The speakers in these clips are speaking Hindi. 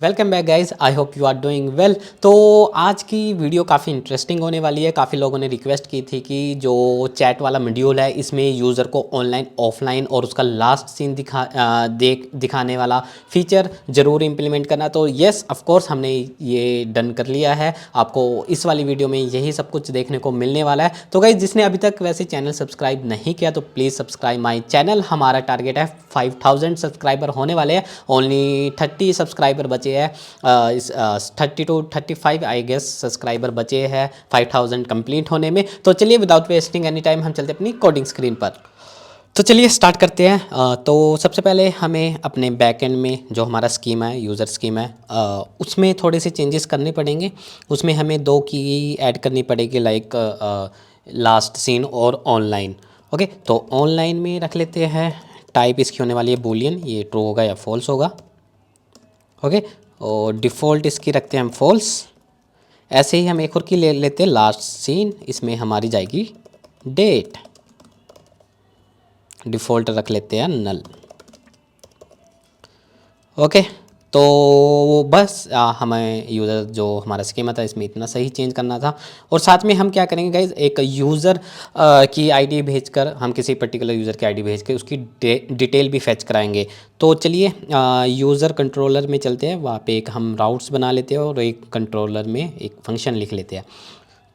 Welcome back guys, I hope you are doing well. तो आज की वीडियो काफ़ी इंटरेस्टिंग होने वाली है। काफ़ी लोगों ने रिक्वेस्ट की थी कि जो चैट वाला मॉड्यूल है इसमें यूज़र को ऑनलाइन ऑफलाइन और उसका लास्ट सीन दिखाने वाला फीचर ज़रूर इम्प्लीमेंट करना। तो येस ऑफ कोर्स हमने ये डन कर लिया है। आपको इस वाली वीडियो में यही सब कुछ देखने को मिलने वाला है। तो गाइज जिसने अभी तक वैसे चैनल सब्सक्राइब नहीं किया तो प्लीज़ सब्सक्राइब माई चैनल। हमारा टारगेट है 5000 सब्सक्राइबर होने वाले हैं। ओनली 30 सब्सक्राइबर बचे है। इस 30 to 35 आई गेस सब्सक्राइबर बचे हैं 5000 कंप्लीट होने में। तो चलिए विदाउट वेस्टिंग एनी टाइम हम चलते अपनी कोडिंग स्क्रीन पर। तो चलिए स्टार्ट करते हैं। तो सबसे पहले हमें अपने बैकएंड में जो हमारा स्कीम है, यूज़र स्कीम है, उसमें थोड़े से चेंजेस करने पड़ेंगे। उसमें हमें दो की ऐड करनी पड़ेगी, लाइक लास्ट सीन और ऑनलाइन। ओके, तो ऑनलाइन में रख लेते हैं। टाइप इसकी होने वाली है बूलियन, ये ट्रू होगा या फॉल्स होगा। ओके, और डिफ़ॉल्ट इसकी रखते हैं हम फॉल्स। ऐसे ही हम एक और की ले लेते हैं लास्ट सीन, इसमें हमारी जाएगी डेट। डिफ़ॉल्ट रख लेते हैं नल। ओके, तो बस हमें यूज़र जो हमारा स्कीमा था इसमें इतना सही चेंज करना था। और साथ में हम क्या करेंगे गाइज, एक यूज़र की आईडी भेजकर, हम किसी पर्टिकुलर यूज़र की आईडी भेज के उसकी डिटेल भी फेच कराएंगे। तो चलिए यूज़र कंट्रोलर में चलते हैं। वहाँ पे एक हम राउट्स बना लेते हैं और एक कंट्रोलर में एक फंक्शन लिख लेते हैं।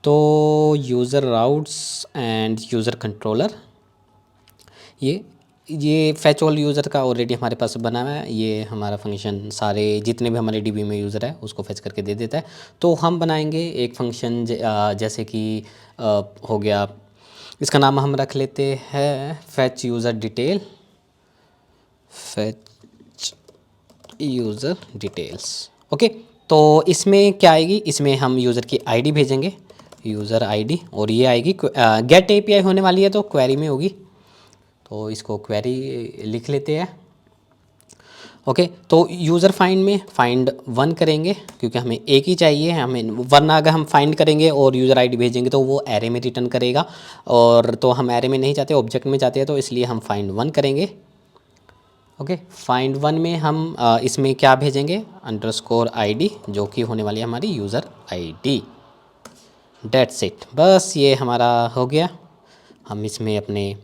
तो user routes end user controller, ये फैच ऑल यूज़र का ऑलरेडी हमारे पास बना हुआ है। ये हमारा फंक्शन सारे जितने भी हमारे डीबी में यूज़र है उसको फैच करके दे देता है। तो हम बनाएंगे एक फंक्शन जैसे कि हो गया, इसका नाम हम रख लेते हैं fetch user detail. Fetch user details. Okay, तो इसमें क्या आएगी, इसमें हम यूज़र की आईडी भेजेंगे, यूज़र आईडी, और ये आएगी गेट एपीआई होने वाली है तो क्वेरी में होगी। तो इसको क्वेरी लिख लेते हैं। ओके, तो यूज़र फाइंड में फाइंड 1 करेंगे क्योंकि हमें एक ही चाहिए हमें, वरना अगर हम फाइंड करेंगे और यूज़र आईडी भेजेंगे तो वो एरे में रिटर्न करेगा, और तो हम एरे में नहीं चाहते, ऑब्जेक्ट में चाहते हैं। तो इसलिए हम फाइंड 1 करेंगे। ओके, फाइंड 1 में हम इसमें क्या भेजेंगे, अंडरस्कोर आईडी, जो कि होने वाली है हमारी यूज़र आईडी। डेट्स इट, बस ये हमारा हो गया। हम इसमें अपने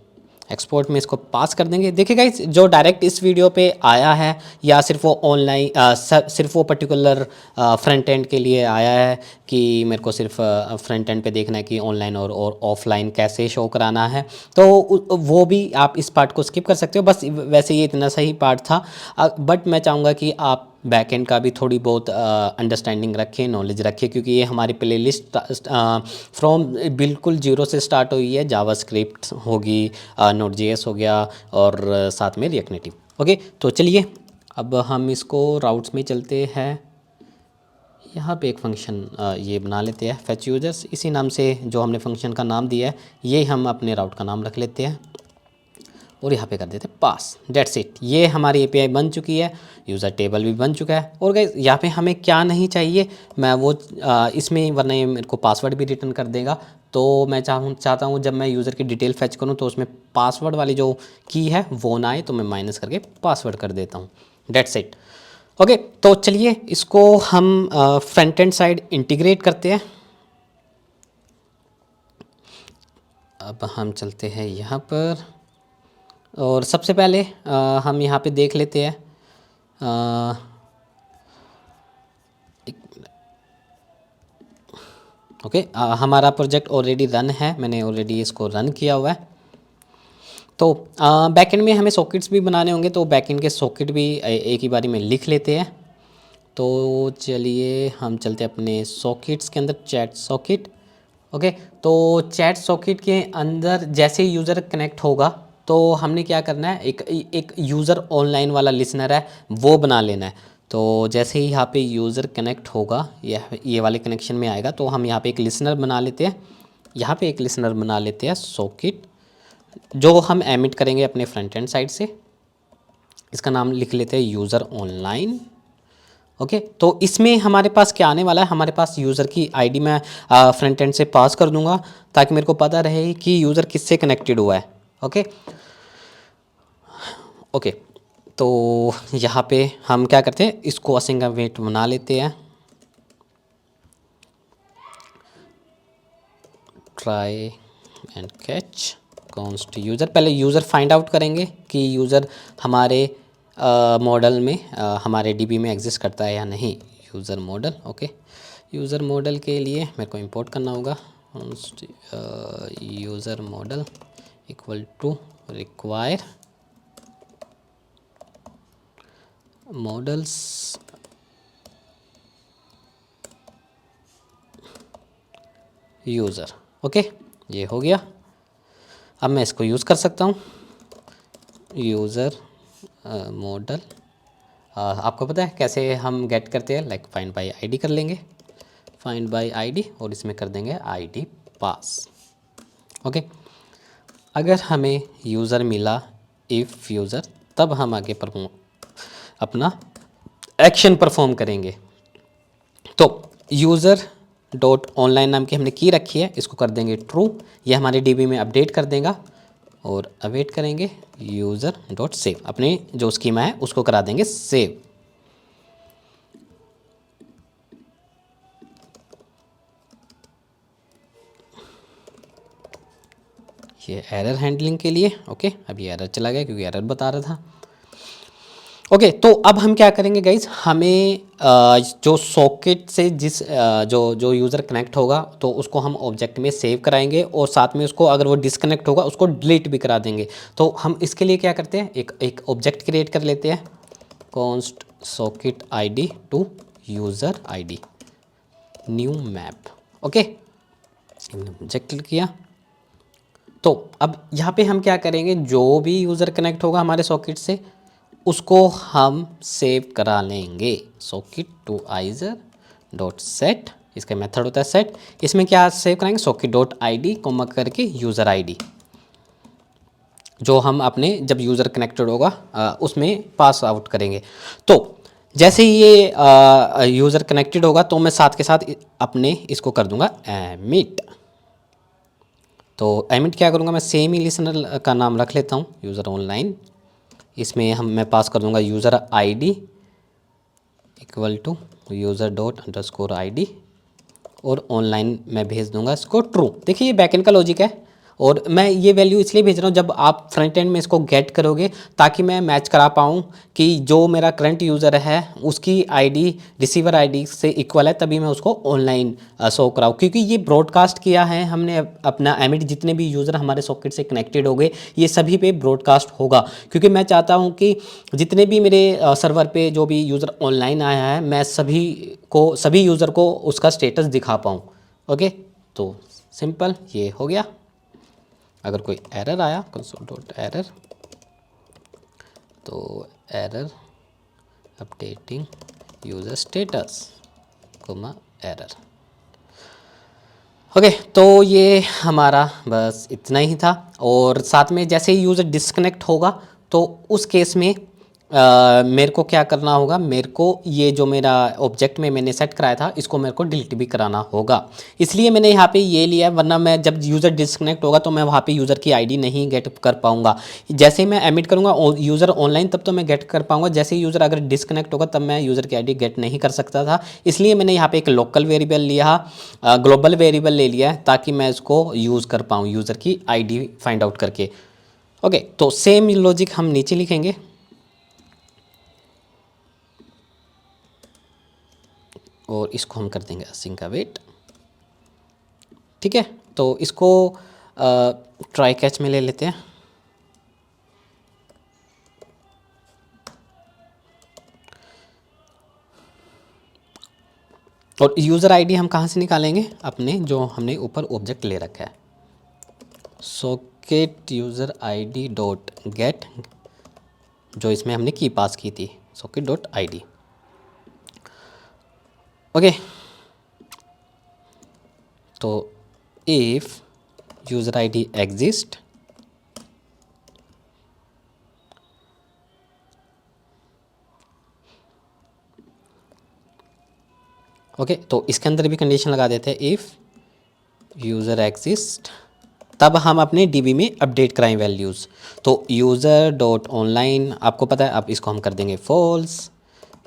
एक्सपोर्ट में इसको पास कर देंगे। देखिए गाइस, जो डायरेक्ट इस वीडियो पे आया है या सिर्फ वो ऑनलाइन सिर्फ वो पर्टिकुलर फ्रंट एंड के लिए आया है कि मेरे को सिर्फ फ्रंट एंड पे देखना है कि ऑनलाइन और ऑफलाइन कैसे शो कराना है, तो वो भी आप इस पार्ट को स्किप कर सकते हो। बस वैसे ये इतना सही पार्ट था, बट मैं चाहूँगा कि आप बैक एंड का भी थोड़ी बहुत अंडरस्टैंडिंग रखें, नॉलेज रखें, क्योंकि ये हमारी प्लेलिस्ट फ्रॉम बिल्कुल जीरो से स्टार्ट हुई है। जावास्क्रिप्ट होगी, नोड जेएस हो गया, और साथ में रिएक्ट नेटिव। ओके, तो चलिए अब हम इसको राउट्स में चलते हैं। यहाँ पे एक फंक्शन ये बना लेते हैं फैच यूजर्स, इसी नाम से जो हमने फंक्शन का नाम दिया है ये हम अपने राउट का नाम रख लेते हैं और यहाँ पे कर देते हैं पास। डेट्स इट, ये हमारी एपीआई बन चुकी है, यूज़र टेबल भी बन चुका है। और गाइस यहाँ पे हमें क्या नहीं चाहिए, मैं वो इसमें, वरना ये मेरे को पासवर्ड भी रिटर्न कर देगा। तो मैं चाहता हूँ जब मैं यूज़र की डिटेल फैच करूँ तो उसमें पासवर्ड वाली जो की है वो ना आए, तो मैं माइनस करके पासवर्ड कर देता हूँ। That's it. ओके, तो चलिए इसको हम फ्रंट एंड साइड इंटीग्रेट करते हैं। अब हम चलते हैं यहाँ पर, और सबसे पहले हम यहाँ पे देख लेते हैं। ओके, हमारा प्रोजेक्ट ऑलरेडी रन है, मैंने ऑलरेडी इसको रन किया हुआ है। तो बैकएंड में हमें सॉकेट्स भी बनाने होंगे, तो बैकएंड के सॉकेट भी एक ही बारी में लिख लेते हैं। तो चलिए हम चलते हैं अपने सॉकेट्स के अंदर, चैट सॉकेट। ओके, तो चैट सॉकेट के अंदर जैसे ही यूज़र कनेक्ट होगा तो हमने क्या करना है, एक यूज़र ऑनलाइन वाला लिसनर है वो बना लेना है। तो जैसे ही यहाँ पे यूज़र कनेक्ट होगा, ये वाले कनेक्शन में आएगा, तो हम यहाँ पे एक लिसनर बना लेते हैं। यहाँ पे एक लिसनर बना लेते हैं सॉकेट, जो हम एमिट करेंगे अपने फ्रंट एंड साइड से। इसका नाम लिख लेते हैं यूज़र ऑनलाइन। ओके, तो इसमें हमारे पास क्या आने वाला है, हमारे पास यूज़र की आईडी मैं फ्रंट एंड से पास कर दूंगा ताकि मेरे को पता रहे कि यूज़र किससे कनेक्टेड हुआ है। ओके ओके, तो यहाँ पे हम क्या करते हैं, इसको असिंग अवेट बना लेते हैं, try and catch const user. पहले यूज़र फाइंड आउट करेंगे कि यूज़र हमारे मॉडल में हमारे डीबी में एग्जिस्ट करता है या नहीं। User model, okay. User model के लिए मेरे को इंपोर्ट करना होगा user model equal to require models user, okay. ये हो गया। अब मैं इसको यूज़ कर सकता हूँ, यूज़र मॉडल। आपको पता है कैसे हम गेट करते हैं, लाइक फाइंड बाय आईडी कर लेंगे, फाइंड बाय आईडी, और इसमें कर देंगे आईडी पास, ओके। अगर हमें यूज़र मिला इफ़ यूज़र, तब हम आगे अपना एक्शन परफॉर्म करेंगे। तो यूज़र डॉट ऑनलाइन नाम की हमने की रखी है, इसको कर देंगे ट्रू, ये हमारे डीबी में अपडेट कर देगा, और अवेट करेंगे यूज़र डॉट सेव, अपने जो स्कीमा है उसको करा देंगे सेव। ये एरर हैंडलिंग के लिए, ओके। अब ये एरर चला गया क्योंकि एरर बता रहा था, ओके। तो अब हम क्या करेंगे गाइज, हमें जो सॉकेट से जिस जो यूज़र कनेक्ट होगा तो उसको हम ऑब्जेक्ट में सेव कराएंगे, और साथ में उसको अगर वो डिसकनेक्ट होगा उसको डिलीट भी करा देंगे। तो हम इसके लिए क्या करते हैं, एक ऑब्जेक्ट क्रिएट कर लेते हैं, const socket ID to user ID new map, okay. Object किया। तो अब यहाँ पे हम क्या करेंगे, जो भी यूज़र कनेक्ट होगा हमारे सॉकेट से उसको हम सेव करा लेंगे, socket to user dot set, इसका मेथड होता है सेट। इसमें क्या सेव कराएंगे, सॉकेट डॉट आईडी कोमा करके यूज़र आईडी, जो हम अपने जब यूज़र कनेक्टेड होगा उसमें पास आउट करेंगे। तो जैसे ही ये यूज़र कनेक्टेड होगा तो मैं साथ के साथ अपने इसको कर दूंगा एमिट। तो एमिट क्या करूँगा, मैं सेम ही लिसनर का नाम रख लेता हूँ, यूज़र ऑनलाइन। इसमें मैं पास कर दूंगा user ID equal to user dot underscore ID, और ऑनलाइन मैं भेज दूंगा इसको ट्रू। देखिए ये बैकएंड का लॉजिक है, और मैं ये वैल्यू इसलिए भेज रहा हूँ जब आप फ्रंट एंड में इसको गेट करोगे ताकि मैं मैच करा पाऊँ कि जो मेरा करंट यूज़र है उसकी आईडी रिसीवर आईडी से इक्वल है, तभी मैं उसको ऑनलाइन शो कराऊँ। क्योंकि ये ब्रॉडकास्ट किया है हमने अपना एमिट, जितने भी यूज़र हमारे सॉकेट से कनेक्टेड हो गए ये सभी पे ब्रॉडकास्ट होगा, क्योंकि मैं चाहता हूँ कि जितने भी मेरे सर्वर पे जो भी यूज़र ऑनलाइन आया है मैं सभी यूज़र को उसका स्टेटस दिखा पाऊँ, ओके। तो सिंपल ये हो गया। अगर कोई एरर आया कंसोल डॉट एरर, तो error updating user status comma error, okay. तो ये हमारा बस इतना ही था। और साथ में जैसे ही यूज़र डिस्कनेक्ट होगा तो उस केस में मेरे को क्या करना होगा, मेरे को ये जो मेरा ऑब्जेक्ट में मैंने सेट कराया था इसको मेरे को डिलीट भी कराना होगा। इसलिए मैंने यहाँ पे ये लिया है, वरना मैं जब यूज़र डिस्कनेक्ट होगा तो मैं वहाँ पे यूज़र की आईडी नहीं गेट कर पाऊँगा। जैसे ही मैं एमिट करूँगा यूज़र ऑनलाइन तब तो मैं गेट कर पाऊँगा, जैसे ही यूज़र अगर डिस्कनेक्ट होगा तब मैं यूज़र की आईडी गेट नहीं कर सकता था। इसलिए मैंने यहाँ पर एक लोकल वेरिएबल लिया, ग्लोबल वेरिएबल ले लिया है ताकि मैं इसको यूज़ कर पाऊँ यूज़र की आईडी फाइंड आउट करके, ओके। तो सेम लॉजिक हम नीचे लिखेंगे, और इसको हम कर देंगे असिंक अवेट, ठीक है। तो इसको ट्राई कैच में ले लेते हैं, और यूज़र आईडी हम कहाँ से निकालेंगे, अपने जो हमने ऊपर ऑब्जेक्ट ले रखा है, socket user ID dot gate, जो इसमें हमने की पास की थी, सॉकेट डॉट आईडी, ओके। तो if user ID exist, okay. तो इसके अंदर भी कंडीशन लगा देते हैं, इफ़ यूज़र एग्जिस्ट तब हम अपने डीबी में अपडेट कराएं वैल्यूज़। तो यूज़र डॉट ऑनलाइन, आपको पता है, अब इसको हम कर देंगे फॉल्स।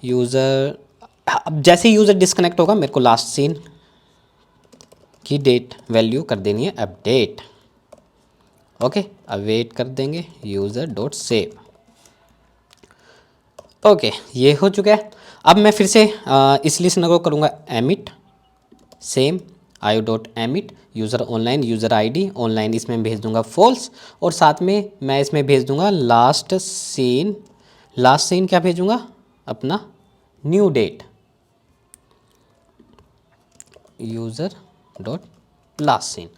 यूज़र, अब जैसे ही यूज़र डिस्कनेक्ट होगा मेरे को लास्ट सीन की डेट वैल्यू कर देनी है अपडेट। ओके, अब वेट कर देंगे यूज़र डॉट सेव। ओके, ये हो चुका है। अब मैं फिर से इस लिस्टनर को करूँगा एमिट, सेम आयो dot emit user online, user ID online, इसमें भेज दूंगा फॉल्स, और साथ में मैं इसमें भेज दूंगा लास्ट सीन। लास्ट सीन क्या भेजूंगा? अपना new date, user dot last seen.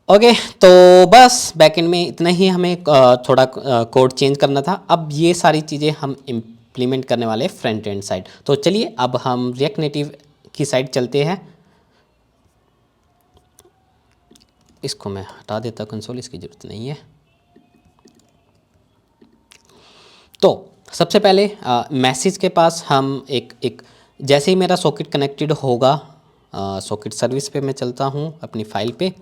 Okay, तो बस बैकएंड में इतना ही हमें थोड़ा कोड चेंज करना था। अब ये सारी चीज़ें हम इम्प्लीमेंट करने वाले हैं फ्रंट एंड साइड। तो चलिए अब हम रिएक्ट नेटिव की साइड चलते हैं। इसको मैं हटा देता कंसोल, इसकी ज़रूरत नहीं है। तो सबसे पहले मैसेज के पास हम एक जैसे ही मेरा सॉकेट कनेक्टेड होगा, सॉकेट सर्विस पे मैं चलता हूँ अपनी फाइल पे।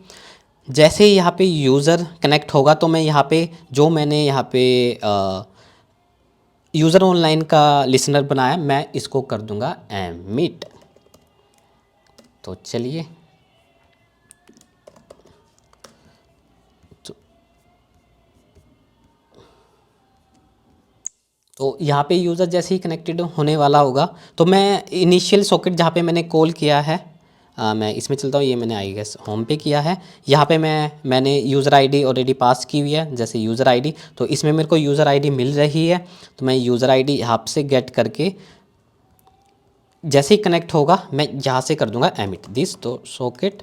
जैसे ही यहाँ पे यूज़र कनेक्ट होगा तो मैं यहाँ पे जो मैंने यहाँ पे यूज़र ऑनलाइन का लिसनर बनाया, मैं इसको कर दूँगा एमिट। तो चलिए, तो यहाँ पे यूज़र जैसे ही कनेक्टेड होने वाला होगा तो मैं इनिशियल सॉकेट जहाँ पे मैंने कॉल किया है, मैं इसमें चलता हूँ। ये मैंने आई गेस होम पे किया है। यहाँ पे मैंने यूज़र आईडी ऑलरेडी पास की हुई है, जैसे यूज़र आईडी। तो इसमें मेरे को यूज़र आईडी मिल रही है, तो मैं यूज़र आईडी यहाँ से गेट करके जैसे ही कनेक्ट होगा मैं यहाँ से कर दूँगा एमिट दिस। तो सॉकेट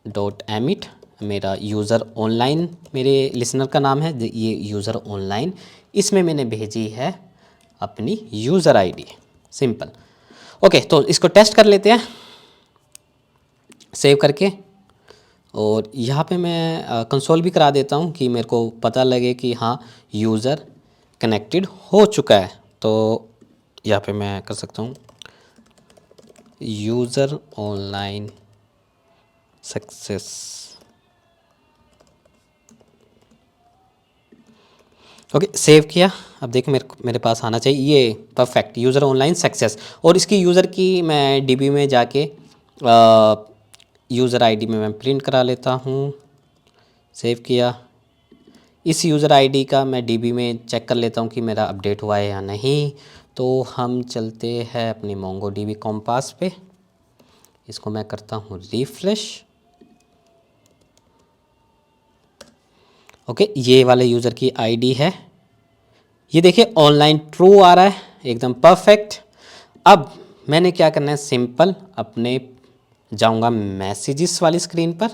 डॉट एमिट, मेरा यूज़र ऑनलाइन मेरे लिसनर का नाम है, ये यूज़र ऑनलाइन, इसमें मैंने भेजी है अपनी यूज़र आईडी। सिंपल। ओके, तो इसको टेस्ट कर लेते हैं सेव करके, और यहाँ पे मैं कंसोल भी करा देता हूँ कि मेरे को पता लगे कि हाँ यूज़र कनेक्टेड हो चुका है। तो यहाँ पे मैं कर सकता हूँ user online success. Okay, save किया। अब देखो मेरे पास आना चाहिए ये परफेक्ट यूज़र ऑनलाइन सक्सेस। और इसकी यूज़र की मैं डीबी में जाके यूज़र आईडी में मैं प्रिंट करा लेता हूँ। सेव किया। इस यूज़र आईडी का मैं डीबी में चेक कर लेता हूँ कि मेरा अपडेट हुआ है या नहीं। तो हम चलते हैं अपनी मोंगो डीबी कॉम्पास पे, इसको मैं करता हूँ रिफ्रेश। ओके, ये वाले यूज़र की आईडी है, ये देखिए ऑनलाइन ट्रू आ रहा है, एकदम परफेक्ट। अब मैंने क्या करना है, सिंपल अपने जाऊंगा मैसेजेस वाली स्क्रीन पर।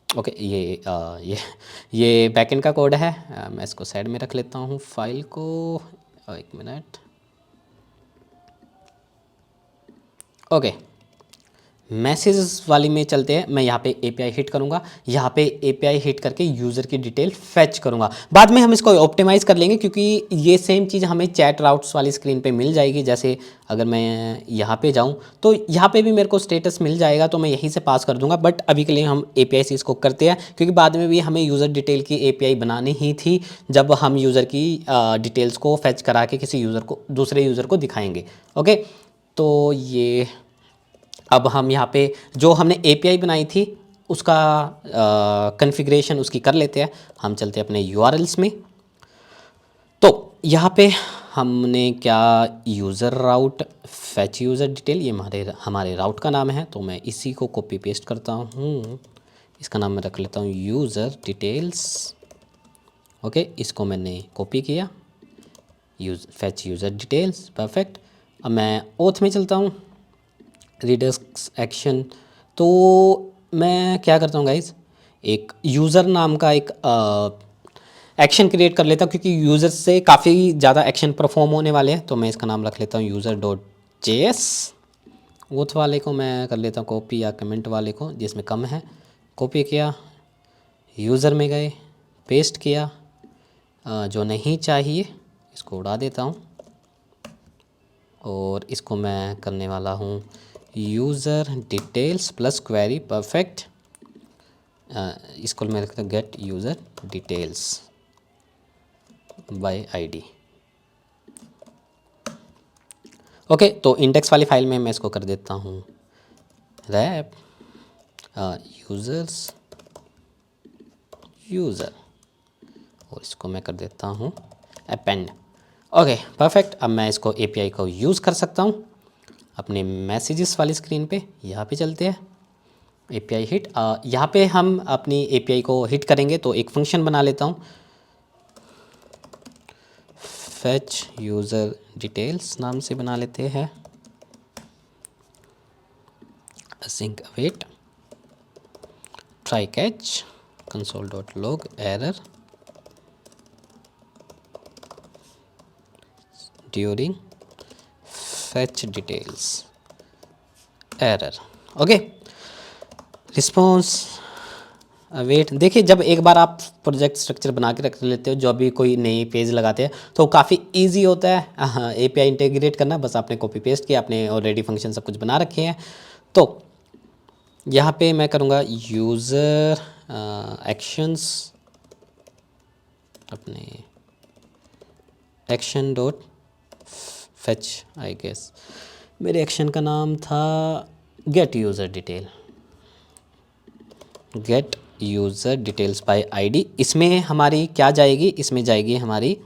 ओके, ये बैकएंड का कोड है, मैं इसको साइड में रख लेता हूँ फाइल को। एक मिनट। ओके, मैसेजेस वाली में चलते हैं। मैं यहाँ पे एपीआई हिट करूँगा, यहाँ पे एपीआई हिट करके यूज़र की डिटेल फैच करूँगा। बाद में हम इसको ऑप्टिमाइज़ कर लेंगे, क्योंकि ये सेम चीज़ हमें चैट राउट्स वाली स्क्रीन पे मिल जाएगी। जैसे अगर मैं यहाँ पे जाऊँ तो यहाँ पे भी मेरे को स्टेटस मिल जाएगा, तो मैं यहीं से पास कर दूँगा। बट अभी के लिए हम एपीआई से इसको करते हैं, क्योंकि बाद में भी हमें यूज़र डिटेल की एपीआई बनानी ही थी, जब हम यूज़र की डिटेल्स को फैच करा के किसी यूज़र को, दूसरे यूज़र को दिखाएँगे। ओके, तो ये अब हम यहाँ पे जो हमने एपीआई बनाई थी उसका कॉन्फ़िगरेशन उसकी कर लेते हैं। हम चलते हैं अपने यूआरएल्स में। तो यहाँ पे हमने क्या, यूज़र राउट फैच यूज़र डिटेल, ये हमारे राउट का नाम है। तो मैं इसी को कॉपी पेस्ट करता हूँ, इसका नाम मैं रख लेता हूँ यूज़र डिटेल्स। ओके, इसको मैंने कॉपी किया, फैच यूज़र डिटेल्स, परफेक्ट। अब मैं ओथ में चलता हूँ, रिडक्स एक्शन। तो मैं क्या करता हूँ गाइज, एक यूज़र नाम का एक एक्शन क्रिएट कर लेता हूँ, क्योंकि यूज़र से काफ़ी ज़्यादा एक्शन परफॉर्म होने वाले हैं। तो मैं इसका नाम रख लेता हूँ यूज़र डॉट जेएस। ओथ वाले को मैं कर लेता हूँ कॉपी, या कमेंट वाले को जिसमें कम है, कॉपी किया, यूज़र में गए, पेस्ट किया। जो नहीं चाहिए इसको उड़ा देता हूँ, और इसको मैं करने वाला हूँ user details plus query, perfect. इसको मैं रखता हूँ gate user details by ID. Okay, तो इंडेक्स वाली फाइल में मैं इसको कर देता हूँ रैप यूज़र्स यूज़र, और इसको मैं कर देता हूँ अपेंड। ओके परफेक्ट, अब मैं इसको एपीआई को यूज़ कर सकता हूँ अपने मैसेजेस वाली स्क्रीन पे। यहाँ पे चलते हैं एपीआई हिट। यहाँ पे हम अपनी एपीआई को हिट करेंगे तो एक फंक्शन बना लेता हूँ, फेच यूज़र डिटेल्स नाम से बना लेते हैं, async await try catch console.log error during fetch details error। Okay, response await. देखिए जब एक बार आप प्रोजेक्ट स्ट्रक्चर बना के रख लेते हो, जो भी कोई नई पेज लगाते हैं तो काफ़ी इजी होता है एपीआई इंटीग्रेट करना। बस आपने कॉपी पेस्ट किया, आपने ऑलरेडी फंक्शन सब कुछ बना रखे हैं। तो यहाँ पे मैं करूँगा यूज़र एक्शंस, अपने action dot fetch, I guess मेरे एक्शन का नाम था get user detail, get user details by ID. इसमें हमारी क्या जाएगी, इसमें जाएगी हमारी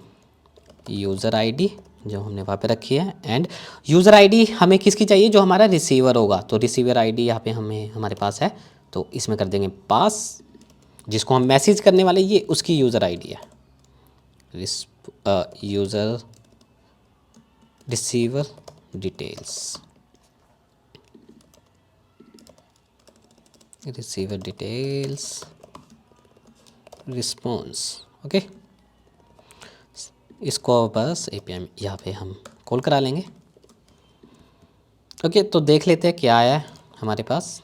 यूज़र आईडी जो हमने वहाँ पे रखी है। एंड यूज़र आईडी हमें किसकी चाहिए, जो हमारा रिसीवर होगा। तो रिसीवर आईडी यहाँ पे हमें हमारे पास है, तो इसमें कर देंगे पास, जिसको हम मैसेज करने वाले ये उसकी यूज़र आईडी है, user receiver details, receiver details response. Okay, इसको बस एपीआई यहाँ पे हम कॉल करा लेंगे। ओके, तो देख लेते हैं क्या आया है हमारे पास।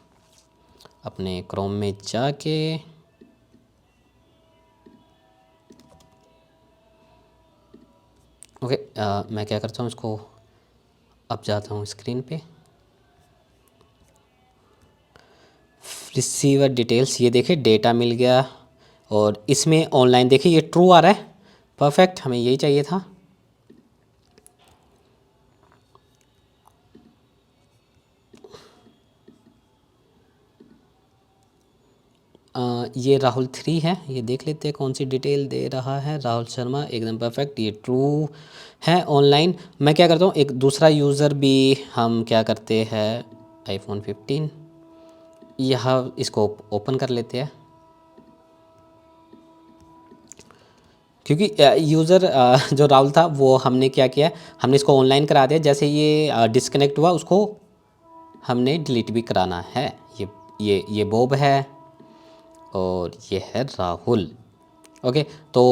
अपने क्रोम में जाके ओके, मैं क्या करता हूँ, इसको अब जाता हूँ स्क्रीन पे, रिसीवर डिटेल्स, ये देखिए डेटा मिल गया। और इसमें ऑनलाइन देखिए ये ट्रू आ रहा है, परफेक्ट, हमें यही चाहिए था। ये राहुल 3 है, ये देख लेते हैं कौन सी डिटेल दे रहा है। राहुल शर्मा, एकदम परफेक्ट, ये ट्रू है ऑनलाइन। मैं क्या करता हूँ, एक दूसरा यूज़र भी हम क्या करते हैं, आईफोन 15, यहाँ इसको ओपन कर लेते हैं, क्योंकि यूज़र जो राहुल था वो हमने क्या किया, हमने इसको ऑनलाइन करा दिया। जैसे ये डिस्कनेक्ट हुआ उसको हमने डिलीट भी कराना है। ये बॉब है और ये है राहुल। ओके, तो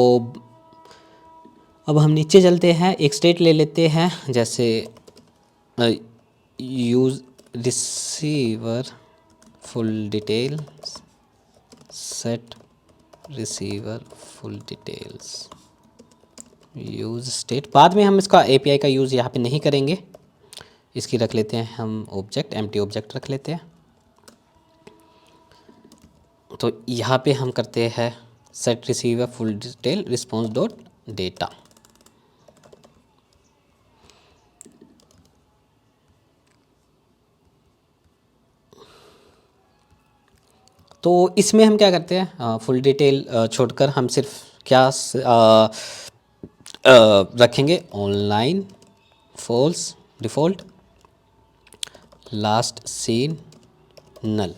अब हम नीचे चलते हैं, एक स्टेट ले लेते हैं, जैसे use receiver full detail set receiver full details use state. बाद में हम इसका एपीआई का यूज़ यहाँ पे नहीं करेंगे, इसकी रख लेते हैं हम ऑब्जेक्ट, एम्प्टी ऑब्जेक्ट रख लेते हैं। तो यहाँ पे हम करते हैं set receiver full detail response dot data. तो इसमें हम क्या करते हैं, फुल डिटेल छोड़कर हम सिर्फ क्या रखेंगे, online false default last seen null.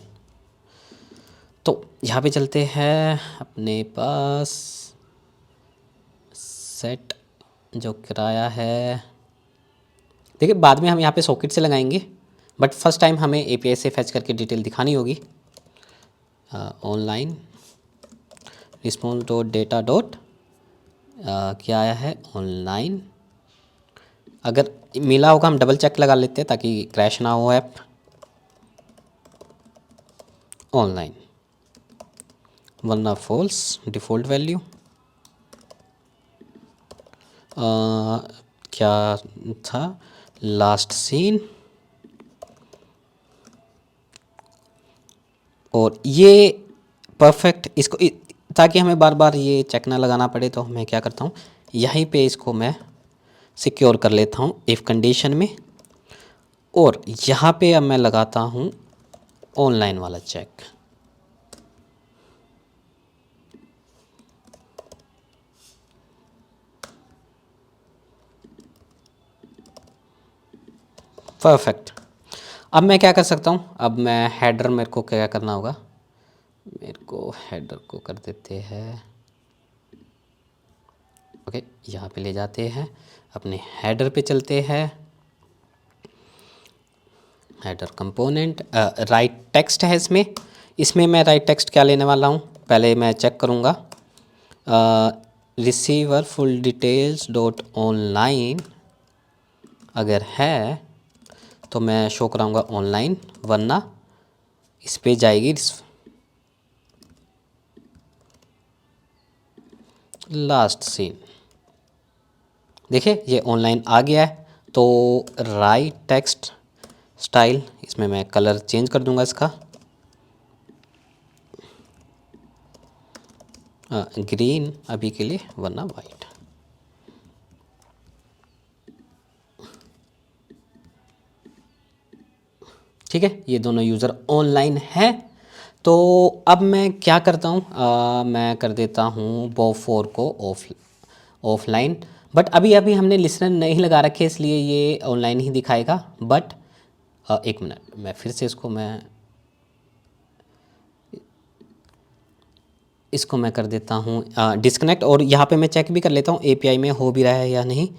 तो यहाँ पे चलते हैं, अपने पास सेट जो किराया है, देखिए बाद में हम यहाँ पे सॉकेट से लगाएंगे, बट फर्स्ट टाइम हमें एपीआई से फैच करके डिटेल दिखानी होगी। Online response dot data dot क्या आया है, ऑनलाइन। अगर मिला होगा हम डबल चेक लगा लेते हैं ताकि क्रैश ना हो ऐप। ऑनलाइन वरना फॉल्स डिफ़ॉल्ट वैल्यू क्या था, लास्ट सीन। और ये परफेक्ट। इसको ताकि हमें बार बार ये चेक ना लगाना पड़े तो मैं क्या करता हूँ, यहीं पे इसको मैं सिक्योर कर लेता हूँ इफ़ कंडीशन में, और यहाँ पे अब मैं लगाता हूँ ऑनलाइन वाला चेक। परफेक्ट। अब मैं क्या कर सकता हूँ, अब मैं हेडर, मेरे को क्या करना होगा, मेरे को हेडर को कर देते हैं, ओके, यहाँ पे ले जाते हैं, अपने हेडर पे चलते हैं, हेडर कंपोनेंट, राइट टेक्स्ट है इसमें। इसमें मैं राइट टेक्स्ट क्या लेने वाला हूँ, पहले मैं चेक करूँगा, receiver full details dot online अगर है तो मैं शो कराऊँगा ऑनलाइन, वरना इस पे जाएगी लास्ट सीन। देखिए ये ऑनलाइन आ गया है। तो राइट टेक्स्ट स्टाइल, इसमें मैं कलर चेंज कर दूंगा इसका, ग्रीन अभी के लिए, वरना वाइट। ठीक है, ये दोनों यूज़र ऑनलाइन है। तो अब मैं क्या करता हूँ, मैं कर देता हूँ बो4 को ऑफलाइन, बट अभी अभी हमने लिसनर नहीं लगा रखे इसलिए ये ऑनलाइन ही दिखाएगा। बट एक मिनट, मैं फिर से इसको मैं कर देता हूँ डिस्कनेक्ट, और यहाँ पे मैं चेक भी कर लेता हूँ एपीआई में हो भी रहा है या नहीं।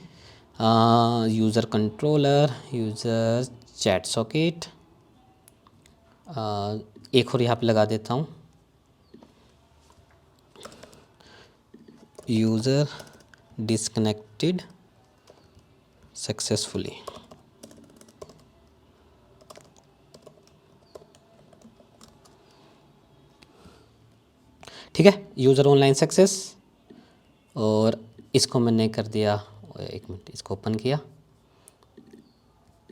User controller, user chat socket, एक और यहाँ पे लगा देता हूँ, यूज़र डिस्कनेक्टेड सक्सेसफुली। ठीक है, यूज़र ऑनलाइन सक्सेस, और इसको मैंने कर दिया, एक मिनट, इसको ओपन किया,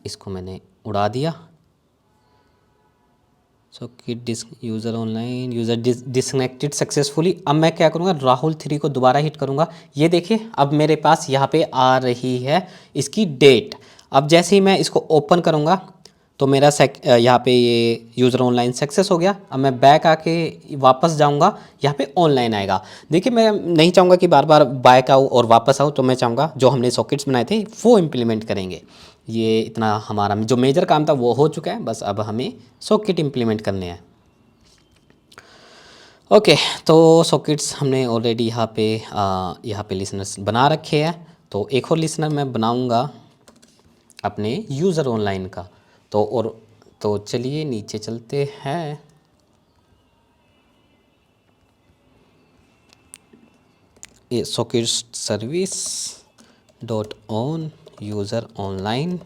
इसको मैंने उड़ा दिया, socket disk user online, user disconnected successfully. अब मैं क्या करूँगा, राहुल 3 को दोबारा हिट करूँगा। ये देखिए अब मेरे पास यहाँ पे आ रही है इसकी डेट। अब जैसे ही मैं इसको ओपन करूँगा तो मेरा यहाँ पे ये यूज़र ऑनलाइन सक्सेस हो गया। अब मैं बैक आके वापस जाऊँगा, यहाँ पे ऑनलाइन आएगा। देखिए मैं नहीं चाहूँगा कि बार बार बैक आऊँ और वापस आऊँ, तो मैं चाहूँगा जो हमने सॉकेट्स बनाए थे वो इम्प्लीमेंट करेंगे। ये इतना हमारा जो मेजर काम था वो हो चुका है, बस अब हमें सॉकेट इम्प्लीमेंट करने हैं। ओके, तो सॉकेट्स हमने ऑलरेडी यहाँ पे लिसनर्स बना रखे हैं। तो एक और लिसनर मैं बनाऊँगा अपने यूज़र ऑनलाइन का। तो चलिए नीचे चलते हैं। ये socket service dot on user online,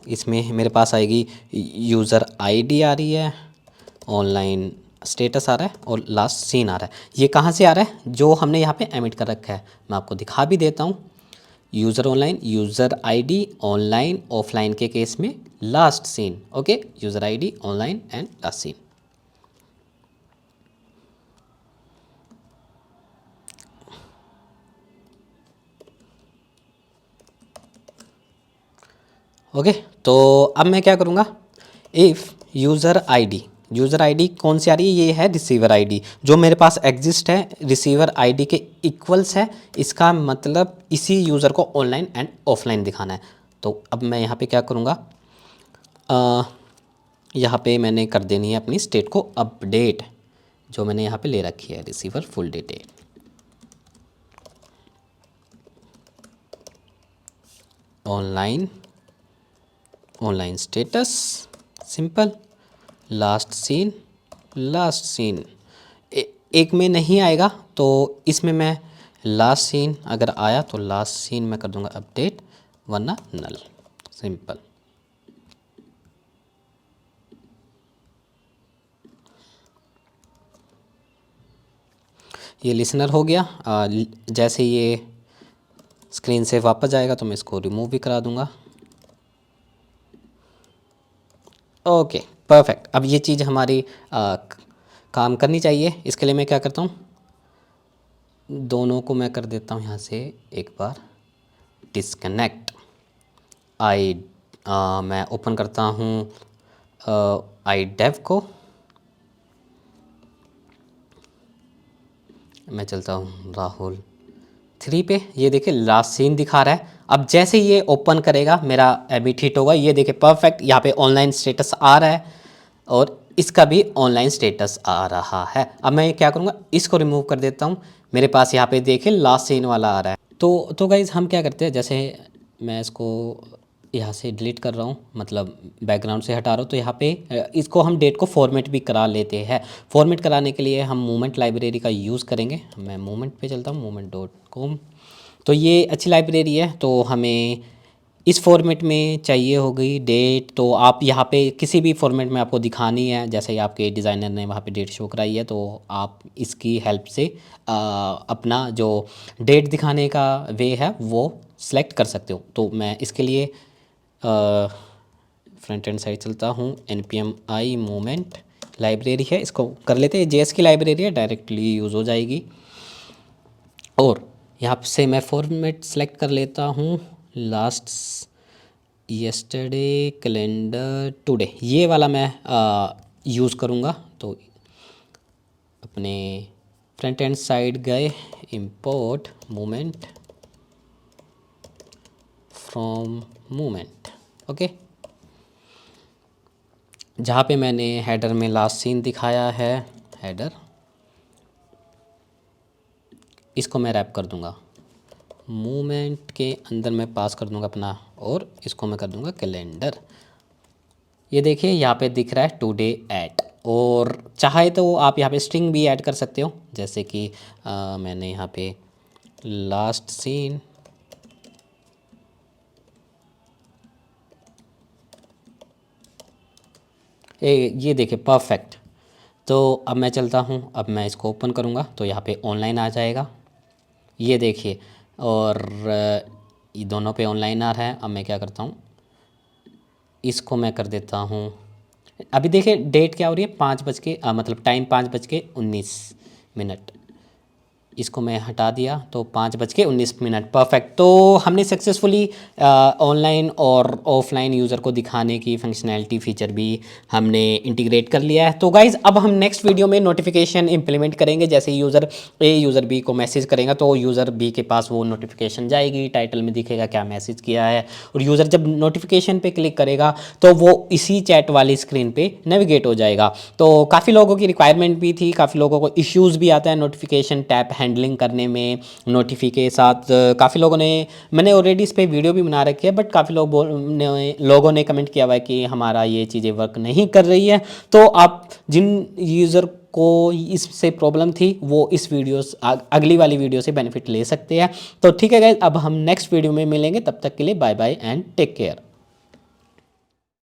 इसमें मेरे पास आएगी यूज़र आईडी आ रही है, ऑनलाइन स्टेटस आ रहा है, और लास्ट सीन आ रहा है। ये कहाँ से आ रहा है, जो हमने यहाँ पे एमिट कर रखा है, मैं आपको दिखा भी देता हूँ। User online, user ID, online offline के केस में last seen. Okay, user ID, online and last seen. Okay, तो अब मैं क्या करूँगा, इफ़ यूज़र आईडी कौन सी आ रही है, ये है रिसीवर आईडी, जो मेरे पास एग्जिस्ट है रिसीवर आईडी के इक्वल्स है। इसका मतलब इसी यूज़र को ऑनलाइन एंड ऑफलाइन दिखाना है। तो अब मैं यहाँ पे क्या करूँगा, यहाँ पे मैंने कर देनी है अपनी स्टेट को अपडेट, जो मैंने यहाँ पे ले रखी है receiver full detail, online status simple, last seen एक में नहीं आएगा तो इसमें मैं लास्ट सीन अगर आया तो लास्ट सीन मैं कर दूंगा अपडेट, वरना नल, सिंपल। ये लिसनर हो गया। जैसे ये स्क्रीन से वापस जाएगा तो मैं इसको रिमूव भी करा दूंगा। Okay, perfect. अब ये चीज़ हमारी काम करनी चाहिए। इसके लिए मैं क्या करता हूँ, दोनों को मैं कर देता हूँ यहाँ से एक बार डिस्कनेक्ट। मैं ओपन करता हूँ iDev को, मैं चलता हूँ राहुल 3 पे। ये देखिए लास्ट सीन दिखा रहा है। अब जैसे ये ओपन करेगा मेरा एबिट हिट होगा। ये देखिए परफेक्ट, यहाँ पे ऑनलाइन स्टेटस आ रहा है और इसका भी ऑनलाइन स्टेटस आ रहा है। अब मैं क्या करूँगा, इसको रिमूव कर देता हूँ। मेरे पास यहाँ पे देखिए लास्ट सीन वाला आ रहा है। तो गाइज़ हम क्या करते हैं, जैसे मैं इसको यहाँ से डिलीट कर रहा हूँ, मतलब बैकग्राउंड से हटा रहा हूँ, तो यहाँ पे इसको हम डेट को फॉर्मेट भी करा लेते हैं। फॉर्मेट कराने के लिए हम मूवमेंट लाइब्रेरी का यूज़ करेंगे। मैं मूवमेंट पे चलता हूँ, movement.com। तो ये अच्छी लाइब्रेरी है। तो हमें इस फॉर्मेट में चाहिए होगी डेट। तो आप यहाँ पे किसी भी फॉर्मेट में आपको दिखानी है, जैसे ही आपके डिज़ाइनर ने वहाँ पे डेट शो कराई है, तो आप इसकी हेल्प से अपना जो डेट दिखाने का वे है वो सिलेक्ट कर सकते हो। तो मैं इसके लिए फ्रंट एंड साइड चलता हूँ, npm i मूवमेंट लाइब्रेरी है, इसको कर लेते हैं। JS की लाइब्रेरी है, डायरेक्टली यूज़ हो जाएगी। और यहाँ से मैं फॉर्मेट सेलेक्ट कर लेता हूँ, लास्ट यस्टरडे कैलेंडर टुडे, ये वाला मैं यूज़ करूँगा। तो अपने फ्रंट एंड साइड गए, import movement from movement, okay. जहाँ पे मैंने हेडर में लास्ट सीन दिखाया है, हेडर, इसको मैं रैप कर दूँगा, मूवमेंट के अंदर मैं पास कर दूँगा अपना, और इसको मैं कर दूँगा कैलेंडर। ये देखिए यहाँ पे दिख रहा है टुडे एट, और चाहे तो आप यहाँ पे स्ट्रिंग भी ऐड कर सकते हो, जैसे कि मैंने यहाँ पे लास्ट सीन, ये देखिए परफेक्ट। तो अब मैं चलता हूँ, अब मैं इसको ओपन करूँगा तो यहाँ पे ऑनलाइन आ जाएगा, ये देखिए। और ये दोनों पे ऑनलाइन आ रहा है। अब मैं क्या करता हूँ, इसको मैं कर देता हूँ, अभी देखिए डेट क्या हो रही है, 5 बज के मतलब टाइम 5:19। इसको मैं हटा दिया तो 5:19, परफेक्ट। तो हमने सक्सेसफुली ऑनलाइन और ऑफलाइन यूज़र को दिखाने की फंक्शनैलिटी फीचर भी हमने इंटीग्रेट कर लिया है। तो गाइज़ अब हम नेक्स्ट वीडियो में नोटिफिकेशन इंप्लीमेंट करेंगे। जैसे यूज़र ए यूज़र बी को मैसेज करेगा तो यूज़र बी के पास वो नोटिफिकेशन जाएगी, टाइटल में दिखेगा क्या मैसेज किया है, और यूज़र जब नोटिफिकेशन पे क्लिक करेगा तो वो इसी चैट वाली स्क्रीन पे नेविगेट हो जाएगा। तो काफ़ी लोगों की रिक्वायरमेंट भी थी, काफ़ी लोगों को इश्यूज़ भी आता है नोटिफिकेशन टैब हैंडलिंग करने में, नोटिफी के साथ। काफ़ी लोगों ने, मैंने ऑलरेडी इस पर वीडियो भी बना रखी है, बट काफ़ी लोगों ने कमेंट किया हुआ है कि हमारा ये चीज़ें वर्क नहीं कर रही है। तो आप जिन यूज़र को इससे प्रॉब्लम थी वो इस अगली वाली वीडियो से बेनिफिट ले सकते हैं। तो ठीक है गाइस, अब हम नेक्स्ट वीडियो में मिलेंगे, तब तक के लिए bye bye and take care.